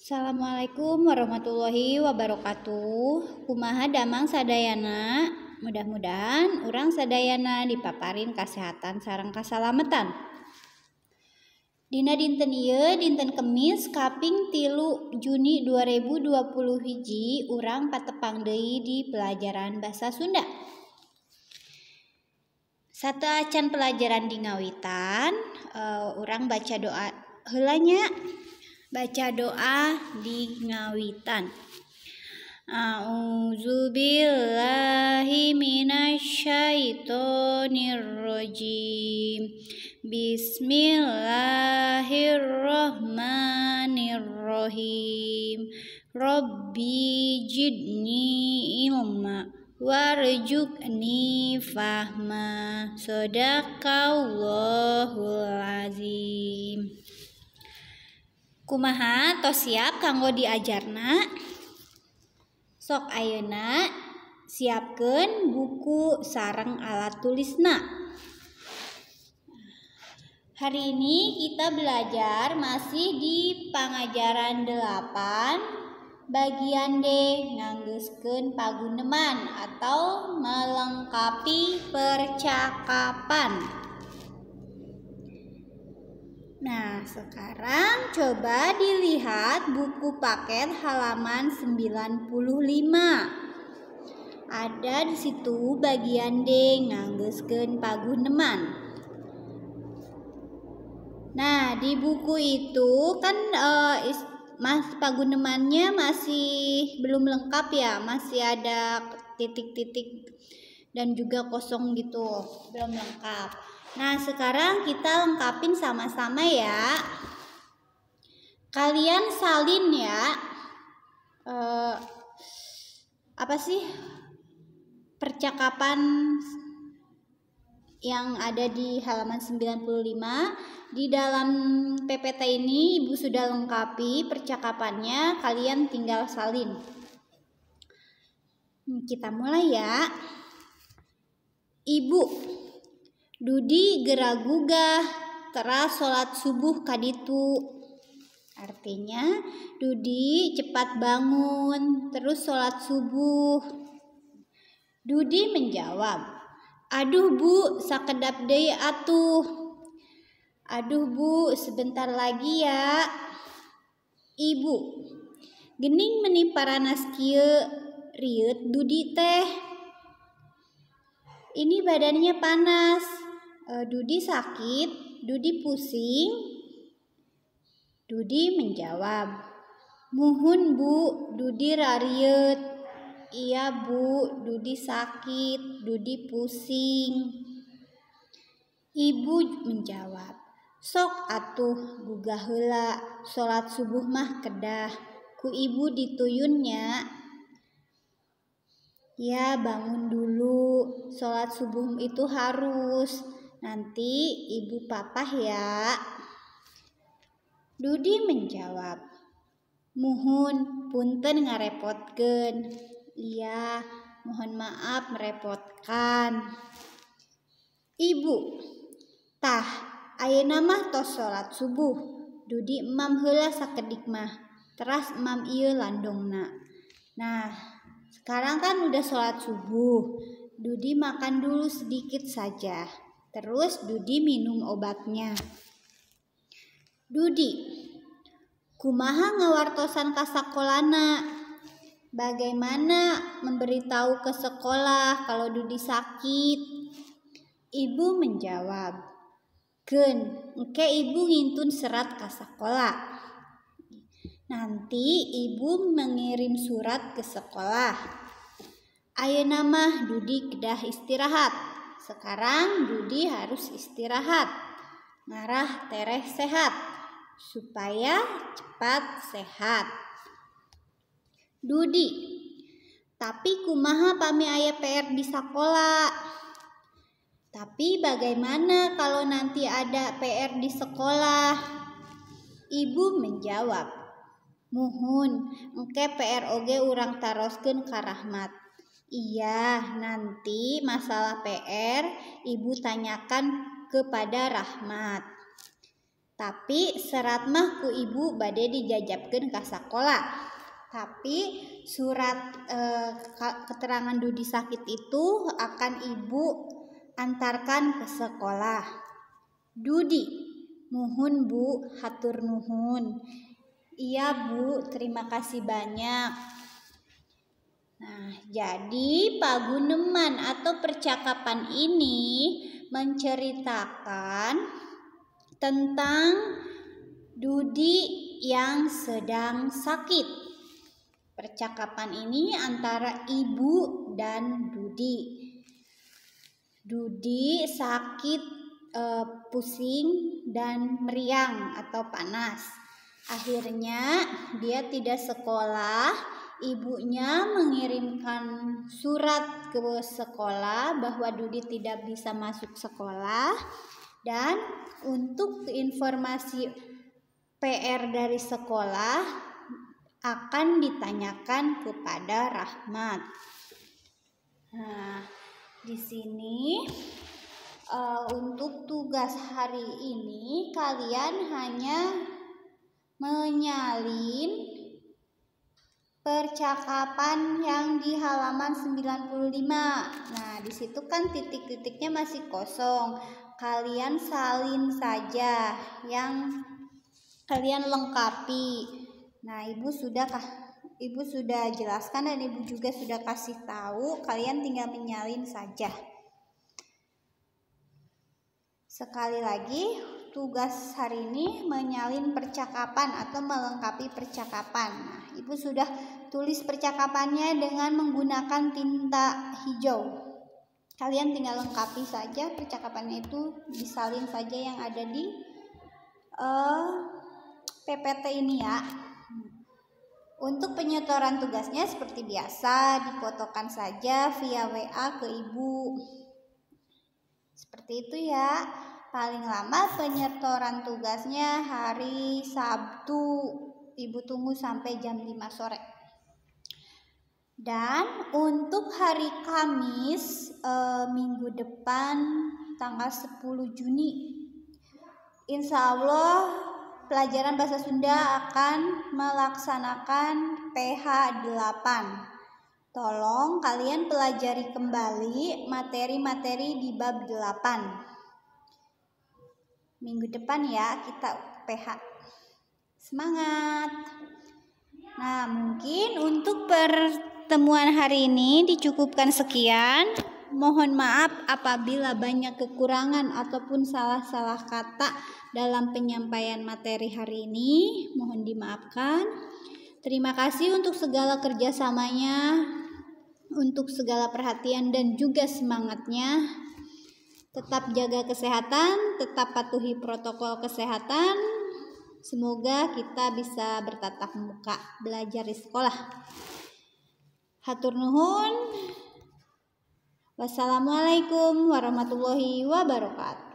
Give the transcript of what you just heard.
Assalamualaikum warahmatullahi wabarakatuh. Kumaha damang sadayana. Mudah-mudahan urang sadayana dipaparin kasehatan sareng kasalamatan. Dina dinten ieu dinten Kemis kaping 3 Juni 2020 hiji urang patepang deui di pelajaran basa Sunda. Sateuacan pelajaran dingawitan, urang baca doa heula nya. Baca doa di ngawitan. A'udzubillahi minasyaitonirrajim. Bismillahirrahmanirrahim. Rabbi jidni ilma warzuqni fahma. Shadaqallahul azim. Kumaha tos siap kanggo diajarna? Sok ayeuna siapkeun buku sareng alat tulisna. Hari ini kita belajar masih di pangajaran 8 bagian D, nganggeuskeun paguneman atau melengkapi percakapan. Nah, sekarang coba dilihat buku paket halaman 95. Ada di situ bagian D, nganggeuskeun paguneman. Nah, di buku itu kan pagunemannya masih belum lengkap ya, masih ada titik-titik dan juga kosong gitu, belum lengkap. Nah, sekarang kita lengkapin sama-sama ya. Kalian salin ya. Apa sih percakapan yang ada di halaman 95? Di dalam PPT ini Ibu sudah lengkapi percakapannya, kalian tinggal salin. Kita mulai ya. Ibu Dudi geragugah teras sholat subuh kaditu. Artinya Dudi cepat bangun terus sholat subuh. Dudi menjawab, "Aduh Bu, sakedap deui atuh." "Aduh Bu, sebentar lagi ya." Ibu, "Geuning meuni paranas kieu rieut Dudi teh. Ini badannya panas. Dudi sakit, Dudi pusing." Dudi menjawab, "Muhun Bu, Dudi rarieut." "Iya Bu, Dudi sakit, Dudi pusing." Ibu menjawab, "Sok atuh gugah heula, sholat subuh mah kedah, ku ibu dituyun nya." "Ya bangun dulu, sholat subuh itu harus. Nanti ibu papah ya." Dudi menjawab, "Muhun, punten ngarepotkeun." "Iya, mohon maaf merepotkan." Ibu, "Tah, ayeuna mah tos sholat subuh. Dudi emam heula sakedik mah. Teras emam ieu landongna." Nah, sekarang kan udah sholat subuh. Dudi makan dulu sedikit saja. Terus Dudi minum obatnya. Dudi, "Kumaha ngawartosan ka sakolana? Bagaimana memberitahu ke sekolah kalau Dudi sakit?" Ibu menjawab, "Keun, engke ibu ngintun serat ka sakola. Nanti ibu mengirim surat ke sekolah. Ayeuna mah Dudi kedah istirahat. Sekarang Dudi harus istirahat. Ngarah tereh sehat supaya cepat sehat." Dudi, "Tapi kumaha pami aya PR di sekolah?" "Tapi bagaimana kalau nanti ada PR di sekolah?" Ibu menjawab, "Muhun, engke PR oge urang taroskeun ka Rahmat." "Iya, nanti masalah PR ibu tanyakan kepada Rahmat. Tapi serat mah ku ibu bade dijajabkeun ka sakola. Tapi surat keterangan Dudi sakit itu akan ibu antarkan ke sekolah. Dudi, nuhun Bu, hatur nuhun. Iya Bu, terima kasih banyak. Nah, jadi paguneman atau percakapan ini menceritakan tentang Dudi yang sedang sakit. Percakapan ini antara ibu dan Dudi. Dudi sakit pusing dan meriang atau panas. Akhirnya dia tidak sekolah. Ibunya mengirimkan surat ke sekolah bahwa Dudi tidak bisa masuk sekolah. Dan untuk informasi PR dari sekolah akan ditanyakan kepada Rahmat. Nah, di sini untuk tugas hari ini kalian hanya menyalin percakapan yang di halaman 95. Nah, di situ kan titik-titiknya masih kosong. Kalian salin saja yang kalian lengkapi. Nah, Ibu sudah jelaskan dan Ibu juga sudah kasih tahu, kalian tinggal menyalin saja. Sekali lagi, tugas hari ini menyalin percakapan atau melengkapi percakapan. Nah, Ibu sudah tulis percakapannya dengan menggunakan tinta hijau. Kalian tinggal lengkapi saja percakapannya itu, disalin saja yang ada di PPT ini ya. Untuk penyetoran tugasnya seperti biasa, difotokan saja via WA ke Ibu. Seperti itu ya. Paling lama penyetoran tugasnya hari Sabtu. Ibu tunggu sampai jam 5 sore. Dan untuk hari Kamis minggu depan tanggal 10 Juni, insya Allah pelajaran bahasa Sunda akan melaksanakan PH 8. Tolong kalian pelajari kembali materi-materi di bab 8. Minggu depan ya kita PH. Semangat. Nah, mungkin untuk pertemuan hari ini dicukupkan sekian. Mohon maaf apabila banyak kekurangan ataupun salah-salah kata dalam penyampaian materi hari ini. Mohon dimaafkan. Terima kasih untuk segala kerjasamanya, untuk segala perhatian dan juga semangatnya. Tetap jaga kesehatan, tetap patuhi protokol kesehatan. Semoga kita bisa bertatap muka belajar di sekolah. Hatur nuhun. Wassalamualaikum warahmatullahi wabarakatuh.